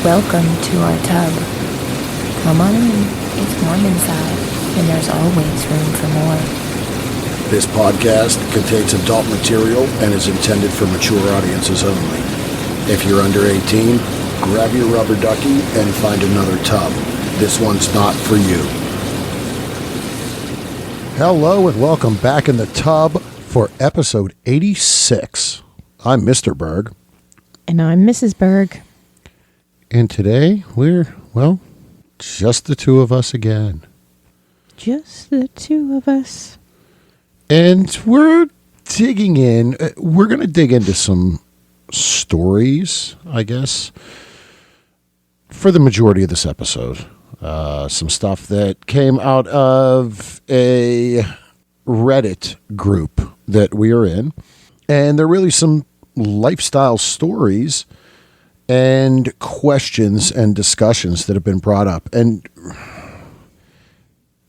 Welcome to our tub. Come on in. It's warm inside, and there's always room for more. This podcast contains adult material and is intended for mature audiences only. If you're under 18, grab your rubber ducky and find another tub. This one's not for you. Hello and welcome back in the tub for episode 86. I'm Mr. Berg. And I'm Mrs. Berg. And today we're, just the two of us again. Just the two of us. And we're digging in. We're going to dig into some stories, I guess, for the majority of this episode. Some stuff that came out of a Reddit group that we are in. And they're really some lifestyle stories and questions and discussions that have been brought up. And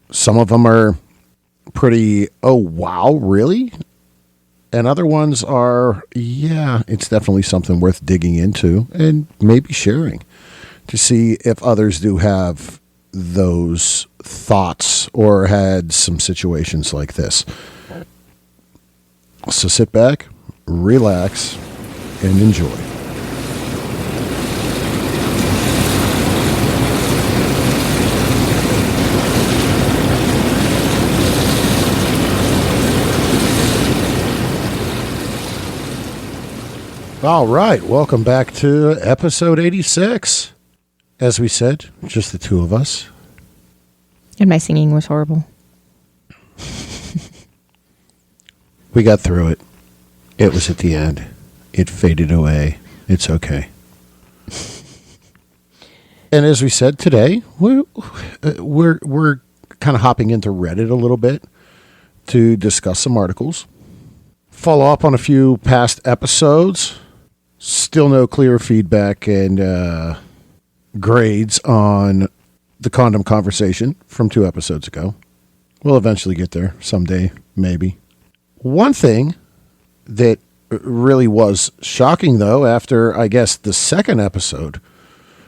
some of them are pretty, oh, wow, really? And other ones are, yeah, it's definitely something worth digging into and maybe sharing to see if others do have those thoughts or had some situations like this. So sit back, relax, and enjoy. All right, welcome back to episode 86. As we said, just the two of us. And my singing was horrible. We got through it. It was at the end. It faded away. It's okay. And as we said today, we're kind of hopping into Reddit a little bit to discuss some articles. Follow up on a few past episodes. Still no clear feedback and grades on the condom conversation from 2 episodes ago. We'll eventually get there someday, maybe. One thing that really was shocking, though, after, I guess, the second episode,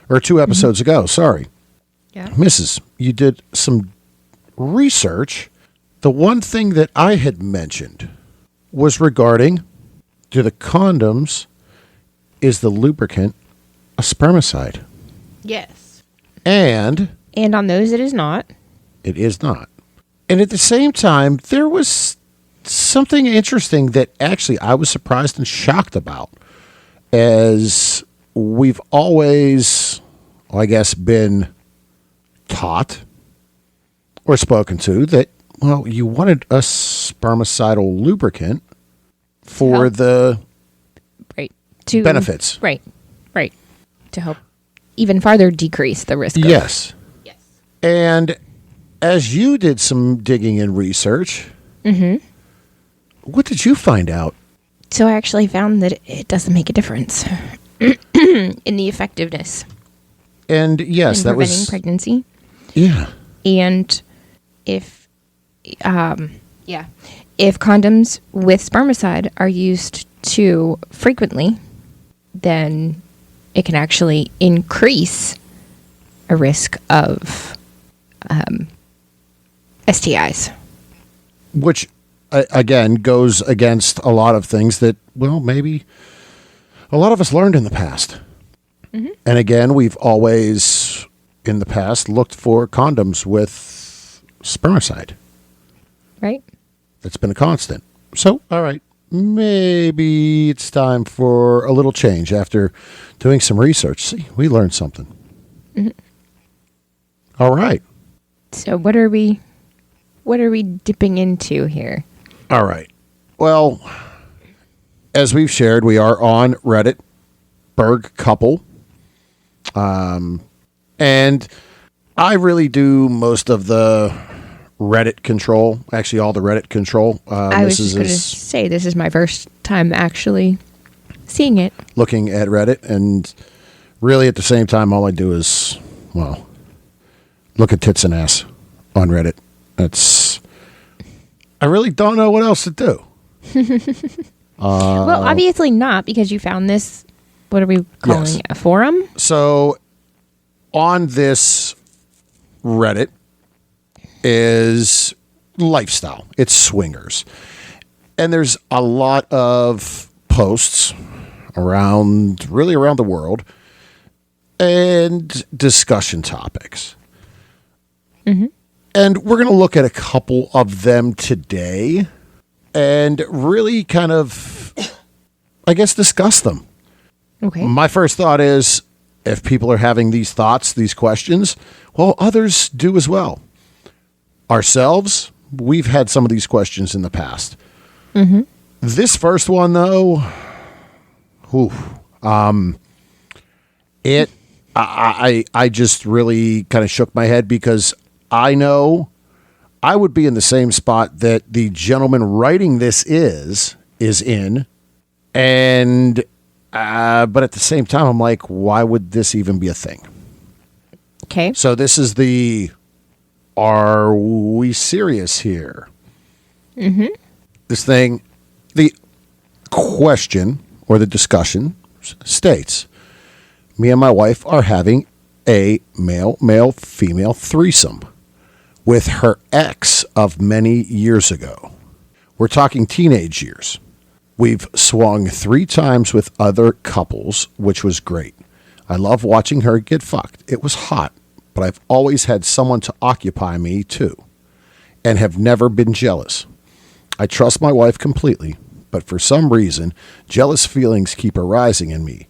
or 2 episodes ago, sorry. Yeah. Mrs., you did some research. The one thing that I had mentioned was regarding, do the condoms, is the lubricant a spermicide? Yes. And on those it is not. It is not. And at the same time, there was something interesting that actually I was surprised and shocked about. As we've always, I guess, been taught or spoken to that, well, you wanted a spermicidal lubricant for the benefits. Right. To help even farther decrease the risk. Yes. And as you did some digging and research, what did you find out? So I actually found that it doesn't make a difference in the effectiveness. And yes, that was pregnancy. Yeah. And if condoms with spermicide are used too frequently, then it can actually increase a risk of STIs. Which, again, goes against a lot of things that, well, maybe a lot of us learned in the past. And again, we've always, in the past, looked for condoms with spermicide. Right. That's been a constant. So, all right, maybe it's time for a little change after doing some research. See, we learned something. All right. So what are we dipping into here? All right. Well, as we've shared, we are on Reddit, Berg Couple. And I really do most of the Reddit control, actually all the Reddit control. I was just going to say, this is my first time actually seeing it. Looking at Reddit, and really at the same time, all I do is, well, look at tits and ass on Reddit. I really don't know what else to do. Well, obviously not, because you found this, what are we calling it, a forum? So on this Reddit is lifestyle. It's swingers. And there's a lot of posts around the world and discussion topics. Mm-hmm. And we're going to look at a couple of them today and really kind of, I guess, discuss them. Okay. My first thought is, if people are having these thoughts, these questions, well, others do as well. Ourselves, we've had some of these questions in the past. Mm-hmm. This first one, though, I just really kind of shook my head because I know I would be in the same spot that the gentleman writing this is in, and but at the same time, I'm like, why would this even be a thing? Okay. So this is the, are we serious here? Mm-hmm. This thing, the question or the discussion states, me and my wife are having a male, female threesome with her ex of many years ago. We're talking teenage years. We've swung 3 times with other couples, which was great. I love watching her get fucked. It was hot, but I've always had someone to occupy me too, and have never been jealous. I trust my wife completely, but for some reason, jealous feelings keep arising in me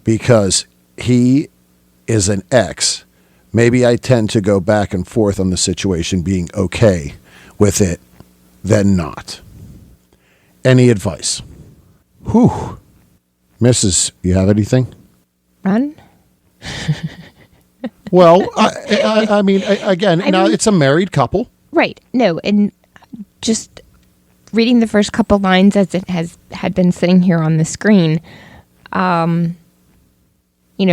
because he is an ex. Maybe I tend to go back and forth on the situation, being okay with it, then not. Any advice? Whew. Mrs., you have anything? Run? Well, I mean, again, now it's a married couple. Right. No, and just reading the first couple lines as it had been sitting here on the screen,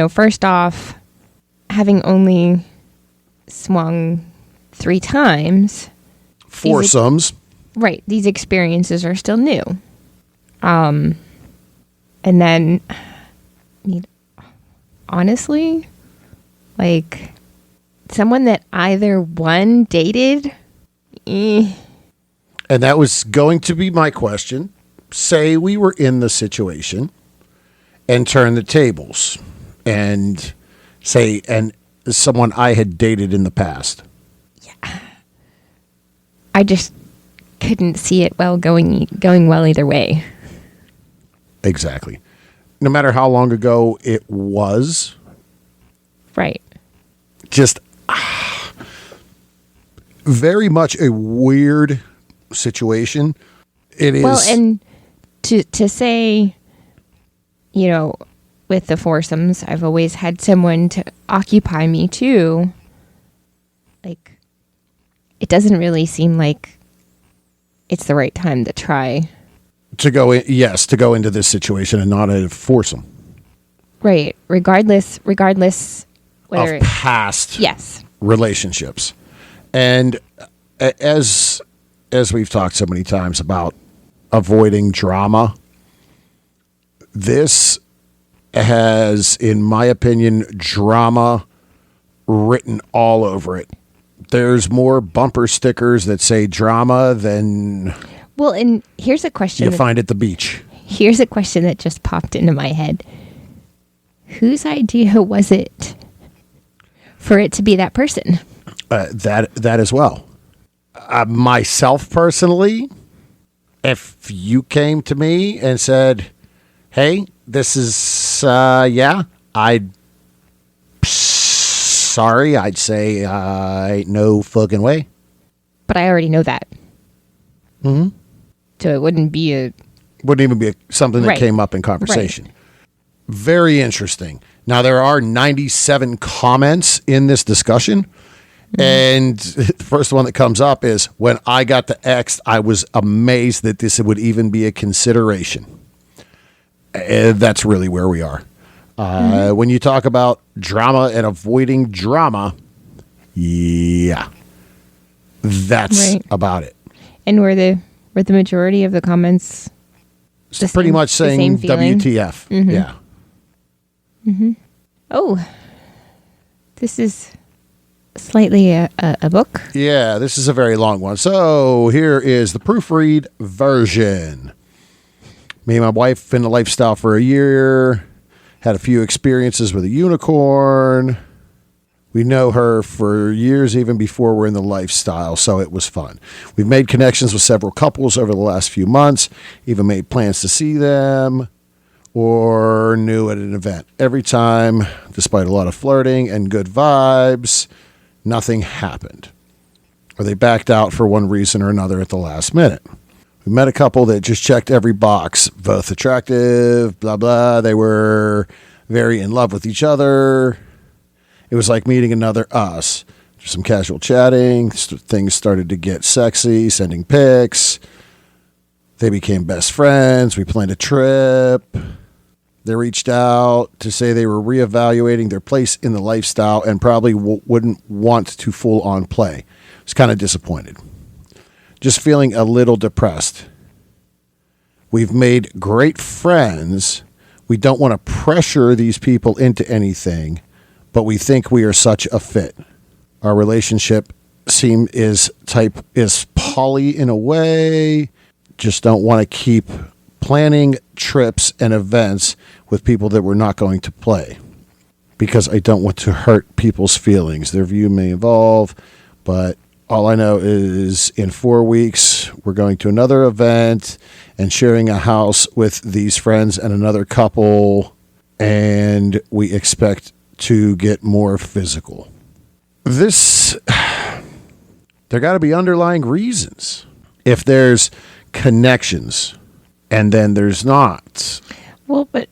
first off, having only swung 3 times. Foursomes. Right. These experiences are still new. And then, I mean, honestly, like, someone that either one dated, And that was going to be my question. Say we were in the situation and turn the tables and say, and someone I had dated in the past. Yeah. I just couldn't see it going well either way. Exactly. No matter how long ago it was. Right. Just very much a weird situation. It is. Well, and to say, with the foursomes, I've always had someone to occupy me too. Like, it doesn't really seem like it's the right time to try. To go into this situation and not a foursome. Right. Regardless whether of past relationships. And as we've talked so many times about avoiding drama, this has, in my opinion, drama written all over it. There's more bumper stickers that say drama than... Well, and here's a question. You find at the beach. Here's a question that just popped into my head. Whose idea was it for it to be that person? That as well. Myself personally, if you came to me and said, "Hey, this is I'd say ain't no fucking way." But I already know that. Mm-hmm. So it wouldn't even be something that right. came up in conversation. Right. Very interesting. Now, there are 97 comments in this discussion. Mm-hmm. And the first one that comes up is, when I got the ex, I was amazed that this would even be a consideration. That's really where we are. When you talk about drama and avoiding drama, yeah, that's right. About it. And were the majority of the comments pretty much saying WTF? Mm-hmm. Yeah. Mm-hmm. Oh, This is slightly a book. Yeah, this is a very long one. So here is the proofread version. Me and my wife in the lifestyle for a year. Had a few experiences with a unicorn. We know her for years, even before we're in the lifestyle, so it was fun. We've made connections with several couples over the last few months, even made plans to see them or new at an event. Every time, despite a lot of flirting and good vibes, nothing happened. Or they backed out for one reason or another at the last minute. We met a couple that just checked every box, both attractive, blah, blah. They were very in love with each other. It was like meeting another us. Just some casual chatting. Things started to get sexy, sending pics. They became best friends. We planned a trip. They reached out to say they were reevaluating their place in the lifestyle and probably wouldn't want to full on play. I was kind of disappointed. Just feeling a little depressed. We've made great friends. We don't want to pressure these people into anything, but we think we are such a fit. Our relationship is poly in a way. Just don't want to keep planning trips and events with people that we're not going to play because I don't want to hurt people's feelings. Their view may evolve, but all I know is in 4 weeks, we're going to another event and sharing a house with these friends and another couple, and we expect to get more physical. There got to be underlying reasons. If there's connections and then there's not. Well, but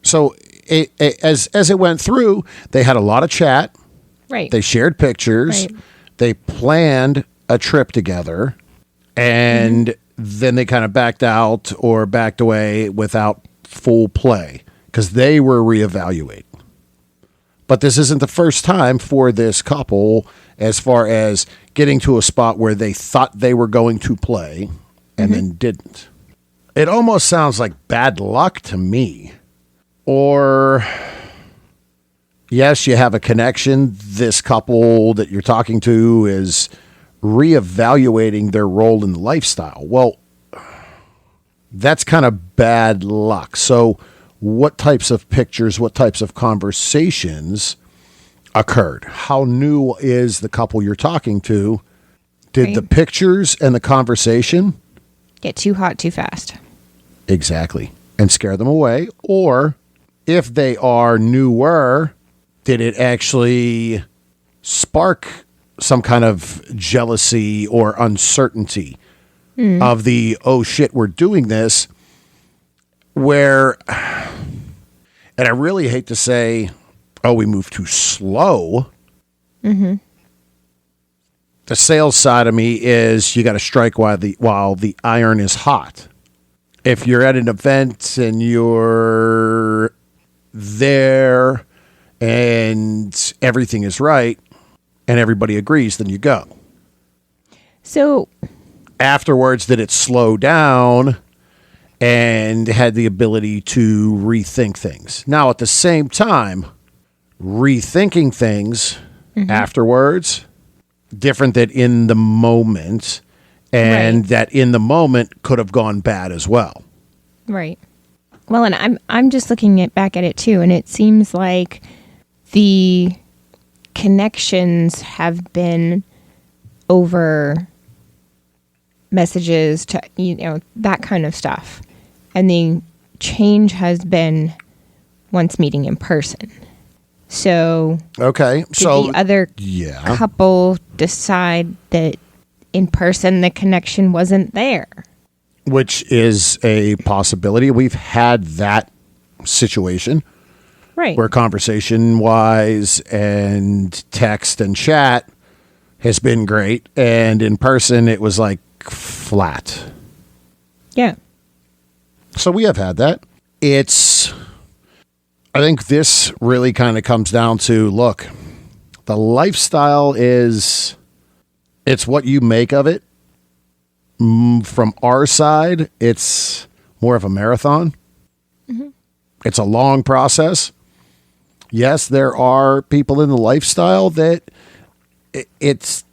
so as it went through, they had a lot of chat. right. They shared pictures. Right. They planned a trip together, and then they kind of backed out or backed away without full play because they were reevaluating. But this isn't the first time for this couple as far as getting to a spot where they thought they were going to play and then didn't. It almost sounds like bad luck to me. Or, yes, you have a connection. This couple that you're talking to is reevaluating their role in the lifestyle. Well, that's kind of bad luck. So what types of pictures, what types of conversations occurred? How new is the couple you're talking to? Did the pictures and the conversation get too hot too fast? Exactly. And scare them away? Or if they are newer, did it actually spark some kind of jealousy or uncertainty of the, oh shit, we're doing this, where, and I really hate to say, oh, we move too slow. The sales side of me is you got to strike while the iron is hot. If you're at an event and you're there and everything is right and everybody agrees, then you go. So Afterwards, did it slow down and had the ability to rethink things? Now, at the same time, rethinking things afterwards, different than in the moment, and that in the moment could have gone bad as well. Right. Well, and I'm just looking back at it too, and it seems like the connections have been over messages to, that kind of stuff. And the change has been once meeting in person. So okay, so the other couple decide that in person the connection wasn't there, which is a possibility. We've had that situation, right? Where conversation wise and text and chat has been great, and in person it was like flat. Yeah. So we have had that. I think this really kind of comes down to, look, the lifestyle it's what you make of it. From our side, it's more of a marathon. It's a long process. Yes, there are people in the lifestyle that it's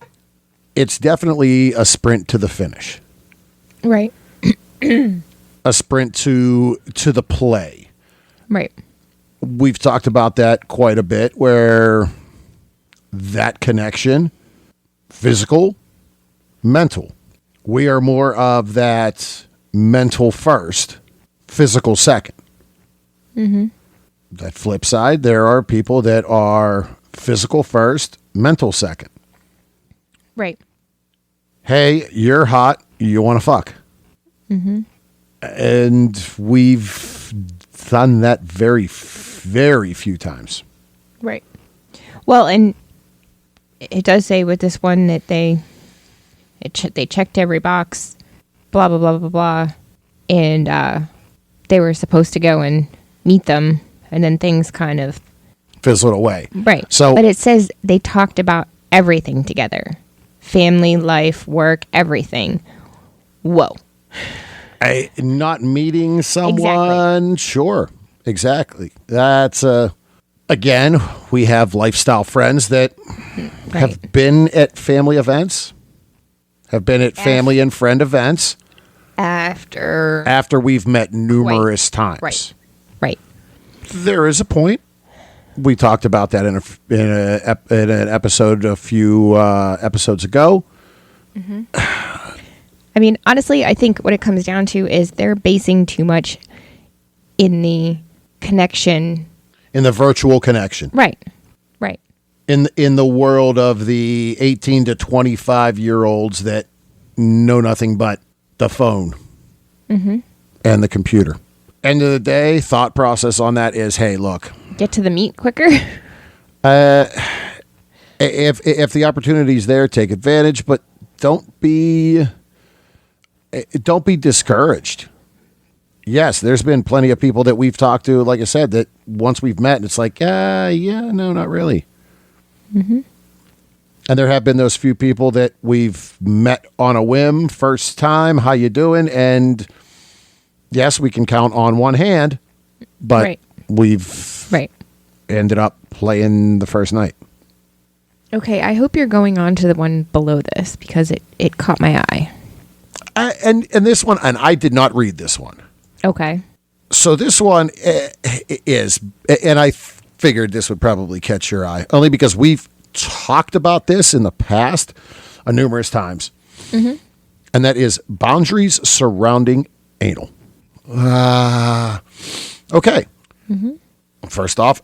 definitely a sprint to the finish. Right. A sprint to the play. Right. We've talked about that quite a bit, where that connection, physical, mental. We are more of that mental first, physical second. Mm-hmm. That flip side, there are people that are physical first, mental second. Right. Hey, you're hot. You want to fuck. Mm-hmm. And we've done that very, very few times. Right. Well, and it does say with this one that they checked every box, blah, blah, blah, blah, blah. And they were supposed to go and meet them. And then things kind of fizzled away. Right. So, but it says they talked about everything together. Family, life, work, everything. Whoa. Not meeting someone. Exactly. Sure. Exactly. That's, again, we have lifestyle friends that have been at family events, have been at family and friend events. After we've met numerous times. Right. Right. There is a point. We talked about that in an episode a few episodes ago. Mm-hmm. I mean, honestly, I think what it comes down to is they're basing too much in the connection. In the virtual connection. Right. Right. In the world of the 18 to 25-year-olds that know nothing but the phone and the computer. End of the day, thought process on that is, hey, look. Get to the meat quicker. If the opportunity's there, take advantage, but don't be discouraged. Yes, there's been plenty of people that we've talked to, like I said, that once we've met, it's like, no, not really. Mm-hmm. And there have been those few people that we've met on a whim, first time, how you doing? And yes, we can count on one hand, but we've ended up playing the first night. Okay, I hope you're going on to the one below this because it caught my eye. And this one, and I did not read this one. Okay. So this one is, and I figured this would probably catch your eye, only because we've talked about this in the past numerous times. Mm-hmm. And that is boundaries surrounding anal. Okay. Mm-hmm. First off,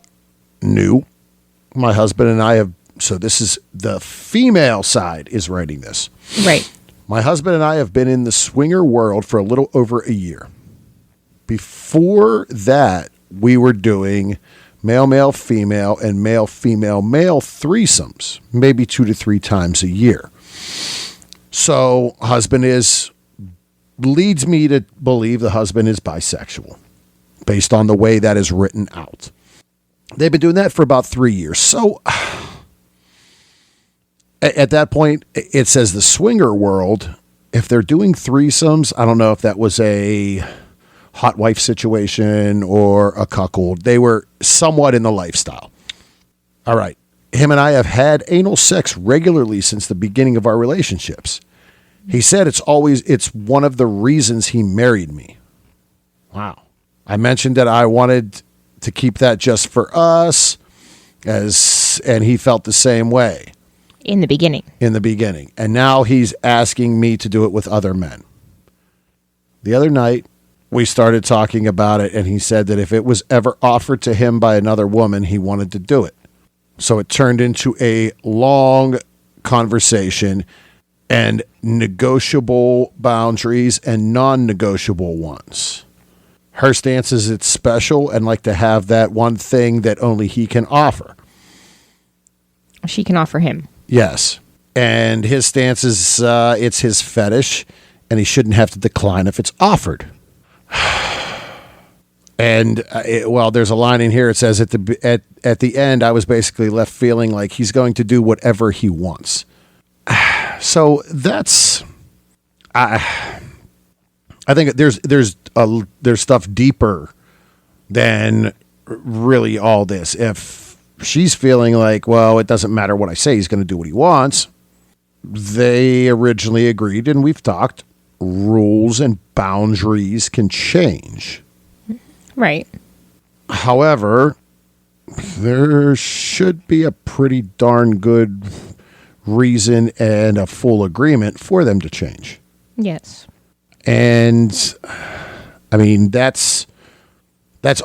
new. My husband and I have, so this is the female side is writing this. Right. My husband and I have been in the swinger world for a little over a year. Before that, we were doing male, female, and male, female, male threesomes, maybe 2 to 3 times a year. So husband leads me to believe the husband is bisexual based on the way that is written out. They've been doing that for about 3 years. So at that point, it says the swinger world, if they're doing threesomes, I don't know if that was a hot wife situation or a cuckold. They were somewhat in the lifestyle. All right. Him and I have had anal sex regularly since the beginning of our relationships. He said it's one of the reasons he married me. Wow. I mentioned that I wanted to keep that just for us, and he felt the same way. In the beginning. And now he's asking me to do it with other men. The other night, we started talking about it, and he said that if it was ever offered to him by another woman, he wanted to do it. So it turned into a long conversation and negotiable boundaries and non-negotiable ones. Her stance is it's special and like to have that one thing that only he can offer. She can offer him. Yes. And his stance is it's his fetish, and he shouldn't have to decline if it's offered. And there's a line in here. It says at the end, I was basically left feeling like he's going to do whatever he wants. So that's, I think there's stuff deeper than really all this. If she's feeling like, well, it doesn't matter what I say. He's going to do what he wants. They originally agreed, and we've talked, rules and boundaries can change. Right. However, there should be a pretty darn good reason and a full agreement for them to change. Yes. And I mean, that's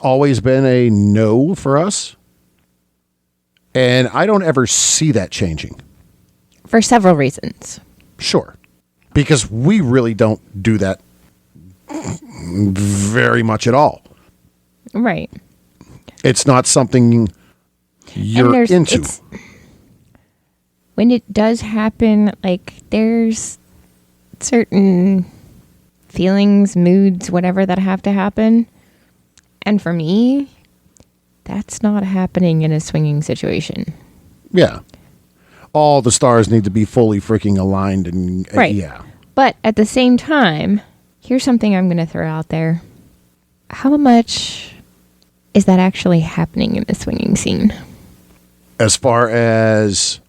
always been a no for us. And I don't ever see that changing. For several reasons. Sure. Because we really don't do that very much at all. Right. It's not something you're into. When it does happen, like, there's certain feelings, moods, whatever that have to happen. And for me, that's not happening in a swinging situation. Yeah. All the stars need to be fully freaking aligned. And right. Yeah. But at the same time, here's something I'm going to throw out there. How much is that actually happening in the swinging scene? As far as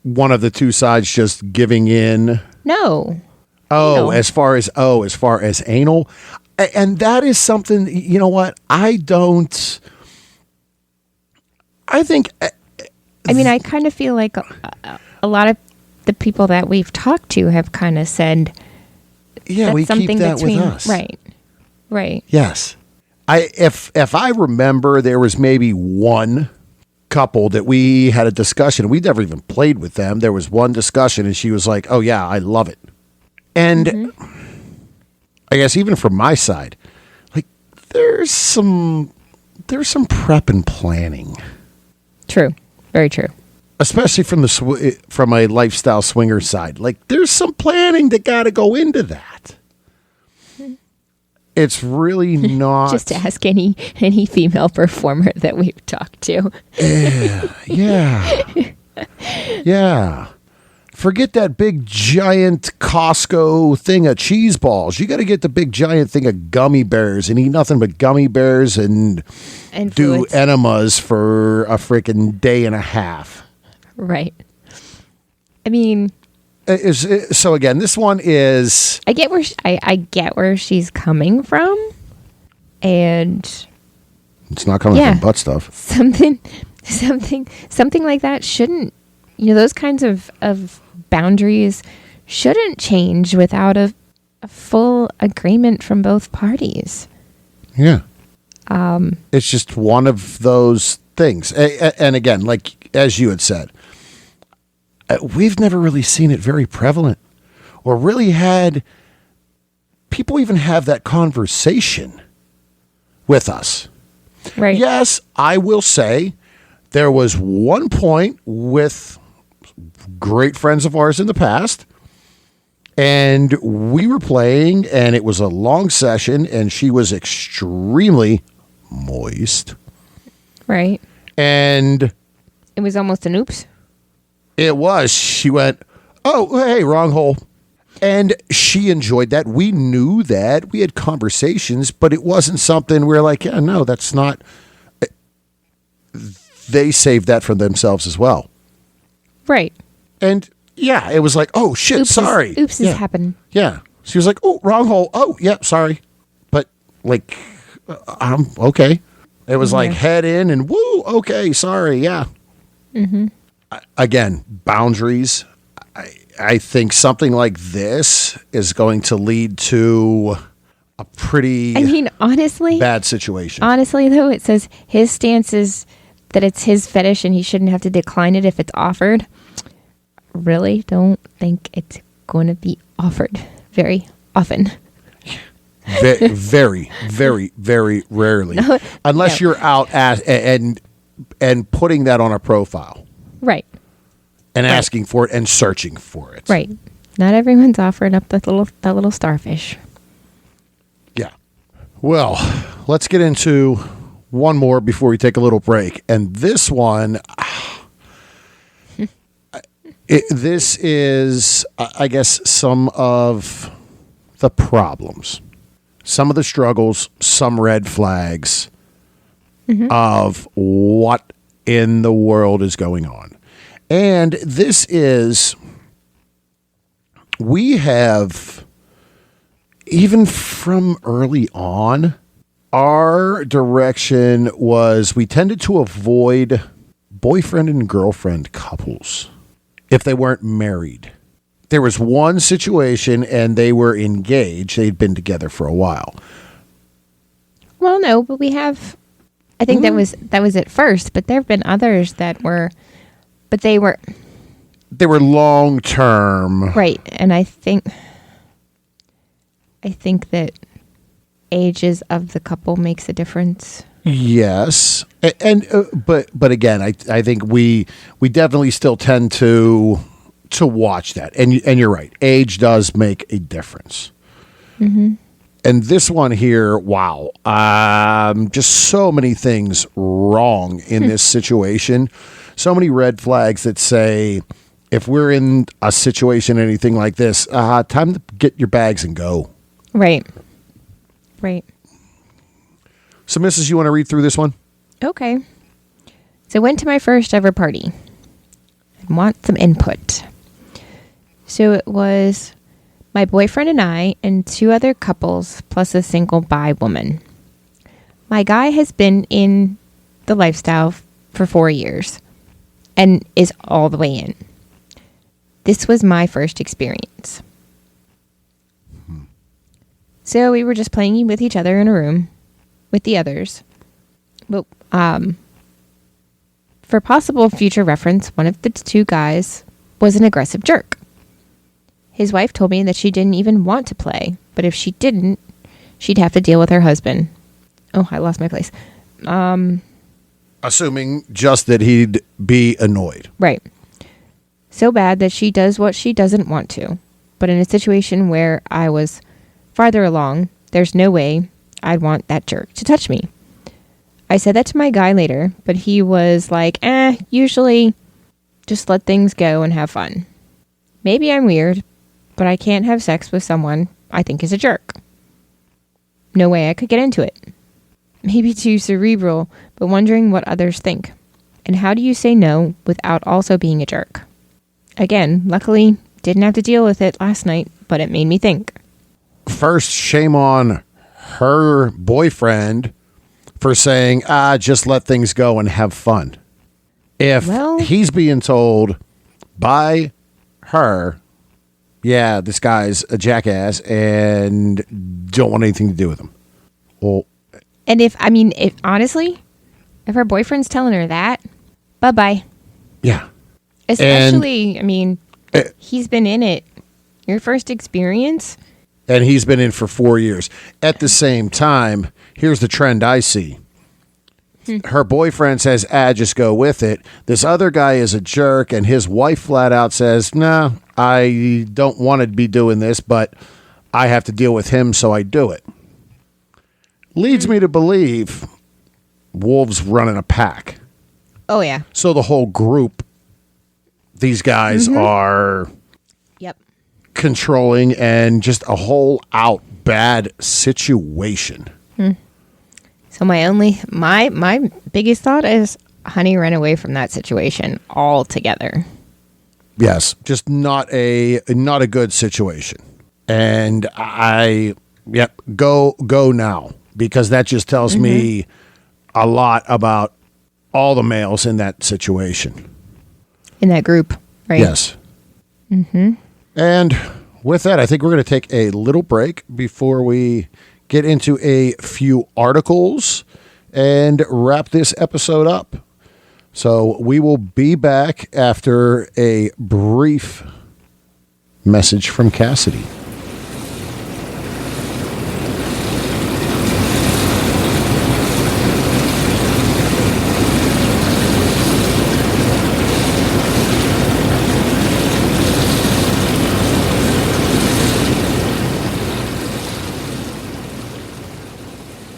one of the two sides just giving in? No. Oh, as far as anal. And that is something, you know what? I think. I mean, I kind of feel like a lot of the people that we've talked to have kind of said, yeah, we keep that with us. Right. Right. Yes. If I remember, there was maybe one couple that we had a discussion. We'd never even played with them. There was one discussion, and she was like, "Oh yeah, I love it." And I guess even from my side, like there's some prep and planning. True. Very true. Especially from a lifestyle swinger side. Like there's some planning that got to go into that. It's really not. Just ask any female performer that we've talked to. Yeah. Forget that big giant Costco thing of cheese balls. You got to get the big giant thing of gummy bears and eat nothing but gummy bears and do fluids. Enemas for a freaking day and a half. Right. I mean, so again, this one is. I get where I get where she's coming from, and it's not coming from butt stuff. Something like that shouldn't. Those kinds of boundaries shouldn't change without a full agreement from both parties. Yeah. It's just one of those things. And again, like as you had said, we've never really seen it very prevalent or really had people even have that conversation with us. Right. Yes, I will say there was one point with great friends of ours in the past, and we were playing, and it was a long session, and she was extremely moist. Right. And it was almost an oops. It was. She went, "Oh, hey, wrong hole." And she enjoyed that. We knew that. We had conversations, but it wasn't something we were like, yeah, no, that's not. They saved that for themselves as well. Right. And yeah, it was like, oh, shit, oops sorry. Oops is happened. Yeah. She was like, oh, wrong hole. Oh, yeah, sorry. But like, okay. It was like head in and woo, okay, sorry, yeah. Mm-hmm. Again, boundaries. I think something like this is going to lead to a pretty honestly, bad situation. Honestly, though, it says his stance is that it's his fetish and he shouldn't have to decline it if it's offered. Really don't think it's going to be offered very often. Very, very, very rarely. Unless you're out and putting that on a profile. Right. And asking for it and searching for it. Right. Not everyone's offering up that little starfish. Yeah. Well, let's get into one more before we take a little break. And this one, this is, I guess, some of the problems, some of the struggles, some red flags of what in the world is going on? And we have, even from early on, our direction was we tended to avoid boyfriend and girlfriend couples if they weren't married. There was one situation and they were engaged. They'd been together for a while. Well, no, but we have, I think that was at first, but there have been others that were, but they were long term. Right. And I think that ages of the couple makes a difference. Yes. And but again, I think we definitely still tend to watch that. And you're right. Age does make a difference. Mm-hmm. And this one here, wow. Just so many things wrong in this situation. So many red flags that say, if we're in a situation, anything like this, time to get your bags and go. Right. Right. So, Mrs., you want to read through this one? Okay. So I went to my first ever party. I want some input. So it was my boyfriend and I and 2 other couples plus a single bi woman. My guy has been in the lifestyle for 4 years and is all the way in. This was my first experience. So we were just playing with each other in a room with the others. But for possible future reference, one of the 2 guys was an aggressive jerk. His wife told me that she didn't even want to play, but if she didn't, she'd have to deal with her husband. Oh, I lost my place. Assuming just that he'd be annoyed. Right. So bad that she does what she doesn't want to. But in a situation where I was farther along, there's no way I'd want that jerk to touch me. I said that to my guy later, but he was like, usually just let things go and have fun. Maybe I'm weird, but I can't have sex with someone I think is a jerk. No way I could get into it. Maybe too cerebral, but wondering what others think. And how do you say no without also being a jerk? Again, luckily, didn't have to deal with it last night, but it made me think. First, shame on her boyfriend for saying, just let things go and have fun. If he's being told by her, yeah, this guy's a jackass and don't want anything to do with him. Well, and honestly, if her boyfriend's telling her that, bye-bye. Yeah. Especially, he's been in it. Your first experience. And he's been in for 4 years. At the same time, here's the trend I see. Her boyfriend says, just go with it. This other guy is a jerk, and his wife flat out says, no, I don't want to be doing this, but I have to deal with him, so I do it. Leads me to believe wolves running a pack. Oh, yeah. So the whole group, these guys are controlling and just a whole out bad situation. So my biggest thought is honey ran away from that situation altogether. Yes, just not a good situation. And go now, because that just tells me a lot about all the males in that situation. In that group, right? Yes. And with that, I think we're going to take a little break before we get into a few articles and wrap this episode up. So we will be back after a brief message from Cassidy.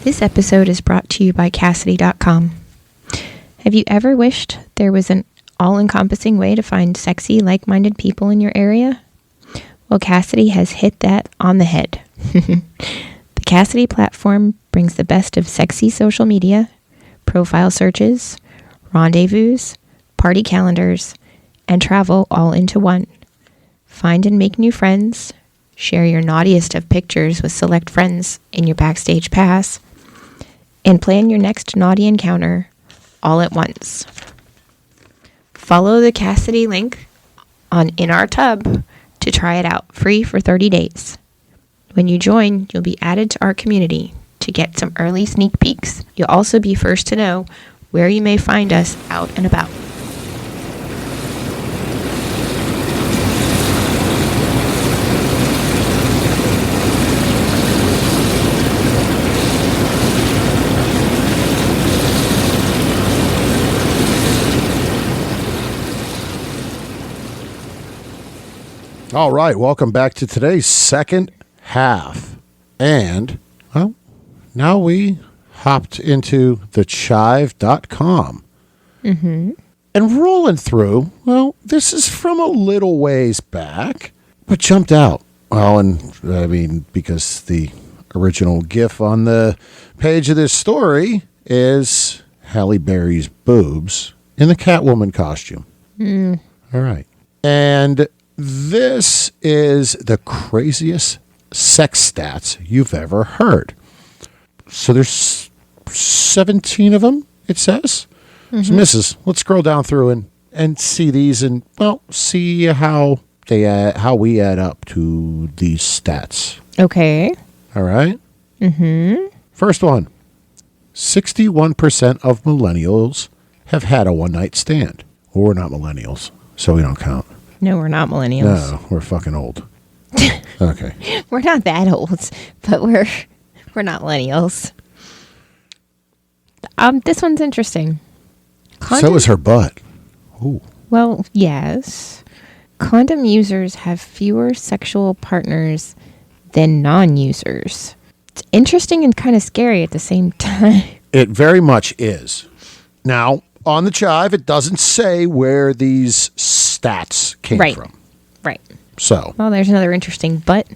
This episode is brought to you by Cassidy.com. Have you ever wished there was an all-encompassing way to find sexy, like-minded people in your area? Well, Cassidy has hit that on the head. The Cassidy platform brings the best of sexy social media, profile searches, rendezvous, party calendars, and travel all into one. Find and make new friends, share your naughtiest of pictures with select friends in your backstage pass, and plan your next naughty encounter all at once. Follow the Cassidy link in our tub to try it out free for 30 days. When you join, you'll be added to our community to get some early sneak peeks. You'll also be first to know where you may find us out and about. All right, welcome back to today's second half. And, well, now we hopped into the chive.com. Mm-hmm. And rolling through, well, this is from a little ways back, but jumped out. Well, and I mean, because the original GIF on the page of this story is Halle Berry's boobs in the Catwoman costume. Mm. All right. And this is the craziest sex stats you've ever heard. So there's 17 of them, it says. Mm-hmm. So, Mrs., let's scroll down through and see these and, well, see how we add up to these stats. Okay. All right? Mm-hmm. First one. 61% of millennials have had a one-night stand. Well, we're not millennials, so we don't count. No, we're not millennials. No, we're fucking old. Okay. We're not that old, but we're not millennials. This one's interesting. So is her butt. Ooh. Well, yes. Condom users have fewer sexual partners than non-users. It's interesting and kind of scary at the same time. It very much is. Now, on the Chive, it doesn't say where these stats came from. Right. So. Well, there's another interesting but.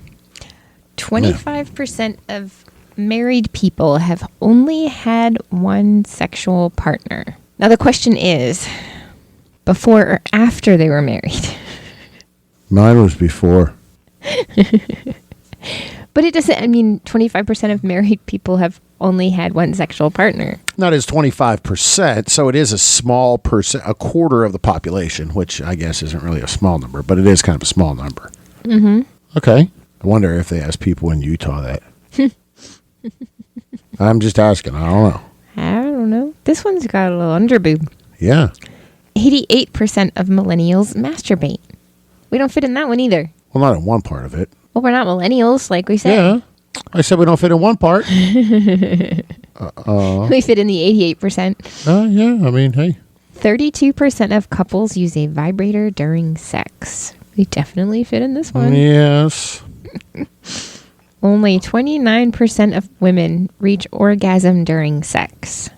25% of married people have only had one sexual partner. Now, the question is, before or after they were married? Mine was before. But it doesn't, 25% of married people have only had one sexual partner. That is 25%, so it is a small percent, a quarter of the population, which I guess isn't really a small number, but it is kind of a small number. Mm-hmm. Okay. I wonder if they ask people in Utah that. I'm just asking. I don't know. I don't know. This one's got a little underboob. Yeah. 88% of millennials masturbate. We don't fit in that one either. Well, not in one part of it. Well, we're not millennials, like we said. Yeah. I said we don't fit in one part. We fit in the 88%. Yeah, hey. 32% of couples use a vibrator during sex. We definitely fit in this one. Yes. Only 29% of women reach orgasm during sex.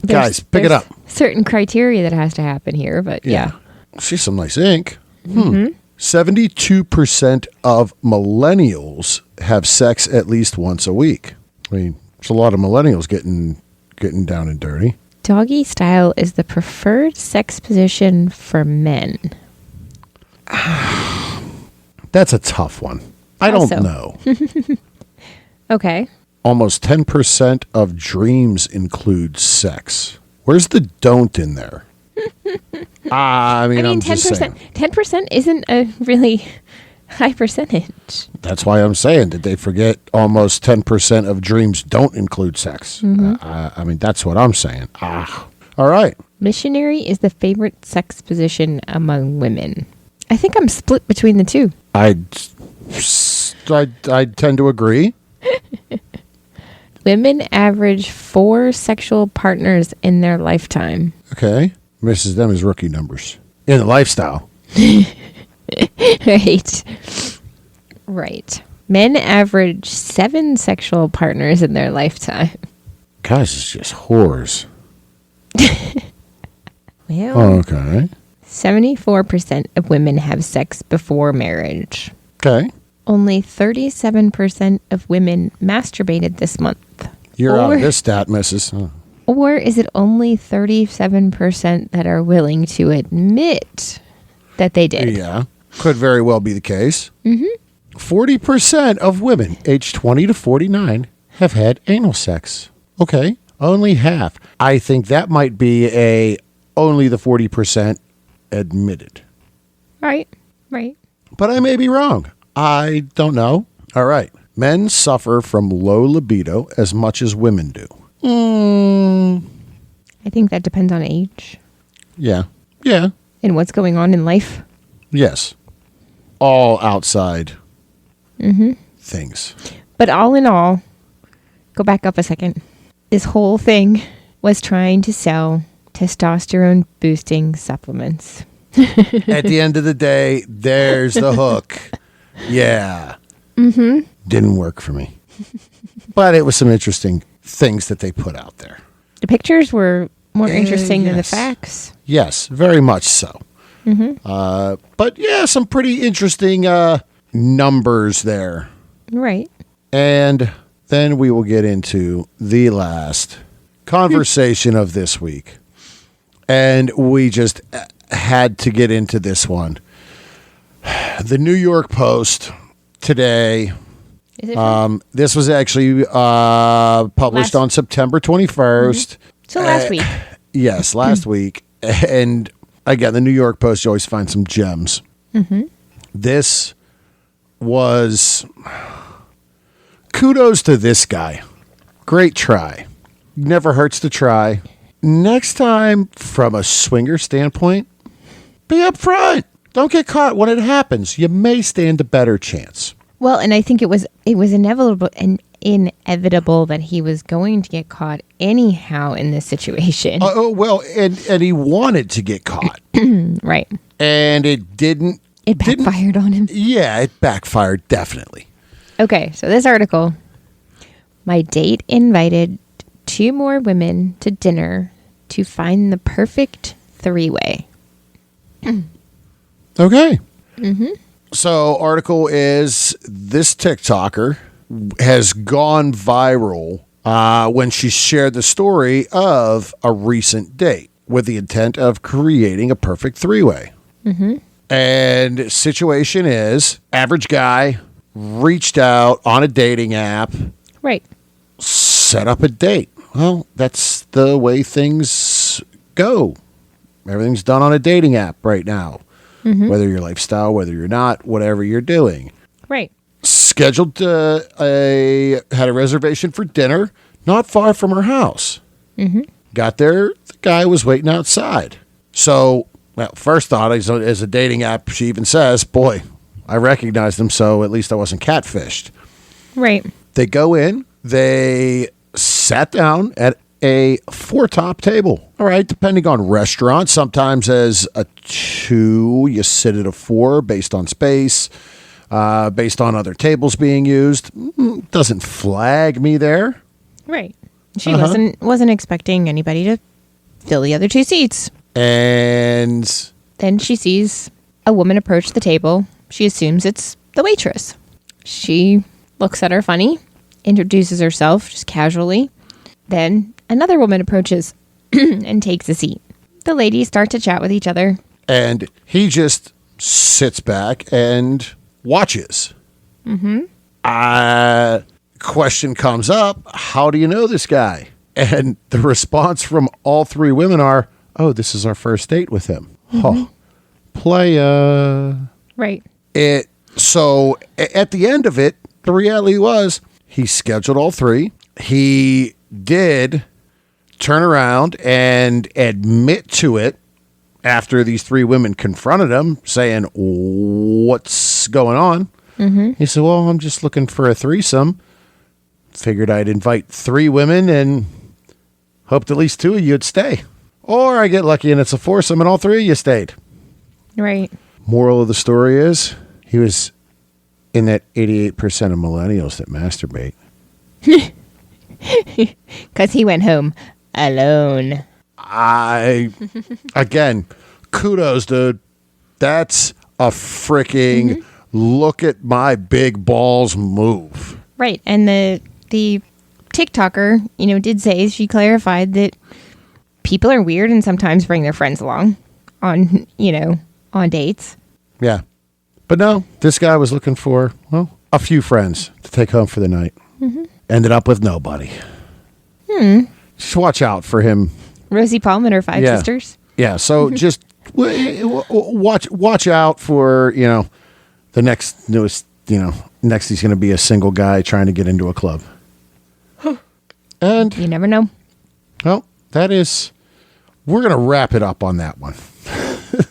Guys, pick it up. Certain criteria that has to happen here, but yeah. She's some nice ink. Mm-hmm. 72% of millennials have sex at least once a week. There's a lot of millennials getting down and dirty. Doggy style is the preferred sex position for men. That's a tough one. I don't know. Okay. Almost 10% of dreams include sex. Where's the don't in there? I'm 10%, just saying. 10% isn't a really high percentage. That's why I'm saying, did they forget almost 10% of dreams don't include sex? Mm-hmm. That's what I'm saying. All right. Missionary is the favorite sex position among women. I think I'm split between the two. I tend to agree. Women average 4 sexual partners in their lifetime. Okay. Misses them as rookie numbers. In the lifestyle. Right. Men average 7 sexual partners in their lifetime. Guys, it's just whores. Well, okay. 74% of women have sex before marriage. Okay. Only 37% of women masturbated this month. You're out of this stat, missus. Or is it only 37% that are willing to admit that they did? Yeah, could very well be the case. 40% of women aged 20 to 49 have had anal sex. Okay, only half. I think that might be only the 40% admitted. Right. But I may be wrong. I don't know. All right. Men suffer from low libido as much as women do. I think that depends on age Yeah. and what's going on in life. Yes. All outside things. But all in all, go back up a second. This whole thing was trying to sell testosterone boosting supplements. At the end of the day, there's the hook. Yeah. Didn't work for me. But it was some interesting things that they put out there. The pictures were more interesting than the yes. facts. Yes, very much so. But yeah, some pretty interesting numbers there. Right. And then we will get into the last conversation of this week. And we just had to get into this one. The New York Post today. Is it This was actually published on September 21st. so last week? Yes, last week. And again, the New York Post, you always find some gems. This was kudos to this guy. Great try. Never hurts to try. Next time, from a swinger standpoint, be upfront. Don't get caught when it happens. You may stand a better chance. Well, and I think it was inevitable that he was going to get caught anyhow in this situation. Well, and he wanted to get caught. Right. And it didn't. It backfired on him. Yeah, it backfired, definitely. Okay, so this article. My date invited 2 more women to dinner to find the perfect 3-way. Okay. So, article is this TikToker has gone viral when she shared the story of a recent date with the intent of creating a perfect 3-way. And situation is, average guy reached out on a dating app, Right. set up a date. Well, that's the way things go. Everything's done on a dating app right now. Whether your lifestyle, whether you're not, whatever you're doing. Right. Scheduled had a reservation for dinner not far from her house. Got there, the guy was waiting outside. So, well, first thought as a dating app, she even says, boy, I recognized him, so at least I wasn't catfished. Right. They go in, they sat down at a 4-top table. All right, depending on restaurant, sometimes as a 2, you sit at a 4 based on space, based on other tables being used. Doesn't flag me there. Right. She wasn't expecting anybody to fill the other 2 seats. And Then she sees a woman approach the table. She assumes it's the waitress. She looks at her funny, introduces herself just casually. Then another woman approaches and takes a seat. The ladies start to chat with each other. And he just sits back and watches. Question comes up, how do you know this guy? And the response from all 3 women are, oh, this is our first date with him. Oh, playa. Right. So at the end of it, the reality was he scheduled all 3. He did turn around and admit to it after these 3 women confronted him, saying, what's going on? He said, well, I'm just looking for a threesome. Figured I'd invite 3 women and hoped at least 2 of you'd stay. Or I get lucky and it's a foursome and all 3 of you stayed. Right. Moral of the story is he was in that 88% of millennials that masturbate. Because he went home alone. Again, kudos, dude. That's a freaking look at my big balls move. Right. And the TikToker, did say, she clarified that people are weird and sometimes bring their friends along on, on dates. Yeah. But no, this guy was looking for, well, a few friends to take home for the night. Mm-hmm. Ended up with nobody. Just watch out for him. Rosie Palm and her 5 sisters. Yeah, so just watch out for, the next newest, next he's going to be a single guy trying to get into a club. And you never know. Well, we're going to wrap it up on that one. I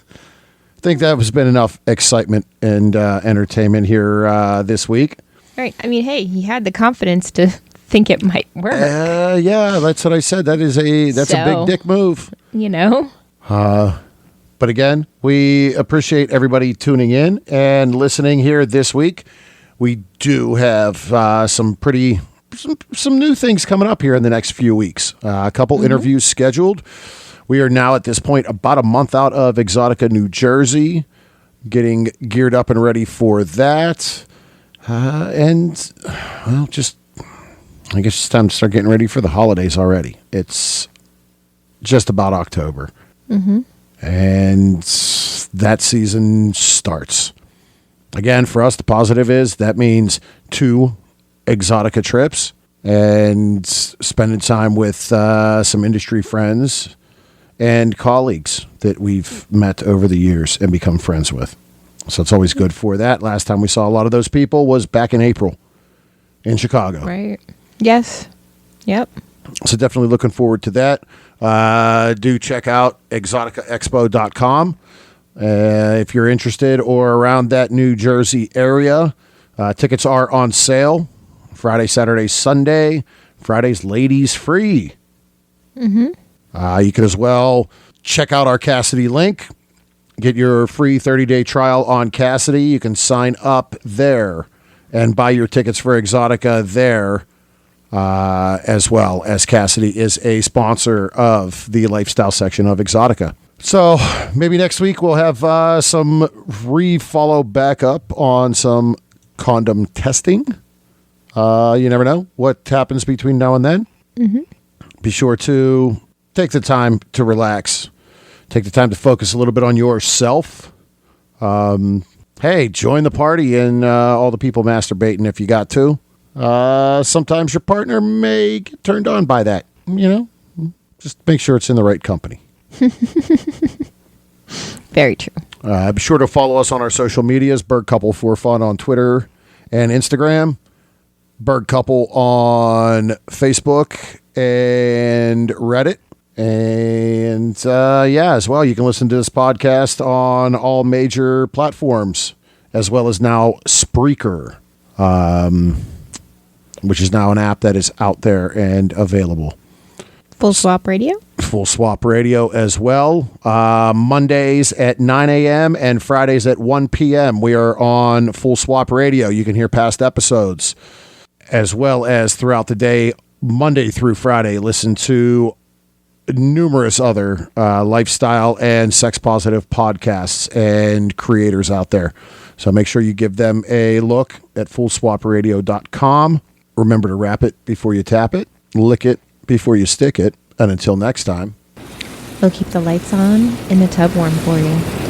think that has been enough excitement and entertainment here this week. Right. I mean, hey, he had the confidence to think it might work. Yeah, that's what I said. That's a big dick move. But again, we appreciate everybody tuning in and listening here this week. We do have some new things coming up here in the next few weeks. A couple interviews scheduled. We are now at this point about a month out of Exotica, New Jersey, getting geared up and ready for that. I guess it's time to start getting ready for the holidays already. It's just about October. Mm-hmm. And that season starts. Again, for us, the positive is that means 2 Exotica trips and spending time with some industry friends and colleagues that we've met over the years and become friends with. So it's always good for that. Last time we saw a lot of those people was back in April in Chicago. Right. Yes. Yep. So definitely looking forward to that. Do check out exoticaexpo.com if you're interested or around that New Jersey area. Tickets are on sale Friday, Saturday, Sunday. Friday's ladies free. Mm-hmm. You can as well check out our Cassidy link. Get your free 30-day trial on Cassidy. You can sign up there and buy your tickets for Exotica there, as well as Cassidy is a sponsor of the lifestyle section of Exotica. So maybe next week we'll have some follow back up on some condom testing. You never know what happens between now and then. Mm-hmm. Be sure to take the time to relax. Take the time to focus a little bit on yourself. Hey, join the party and all the people masturbating if you got to. Sometimes your partner may get turned on by that. Just make sure it's in the right company. Very true. Be sure to follow us on our social medias, Berg Couple for Fun on Twitter and Instagram, Berg Couple on Facebook and Reddit. And as well, you can listen to this podcast on all major platforms, as well as now Spreaker, which is now an app that is out there and available. Full Swap Radio? Full Swap Radio as well. Mondays at 9 a.m. and Fridays at 1 p.m. We are on Full Swap Radio. You can hear past episodes, as well as throughout the day, Monday through Friday, listen to numerous other lifestyle and sex positive podcasts and creators out there. So make sure you give them a look at fullswapradio.com. Remember to wrap it before you tap it, lick it before you stick it. And until next time, we'll keep the lights on and the tub warm for you.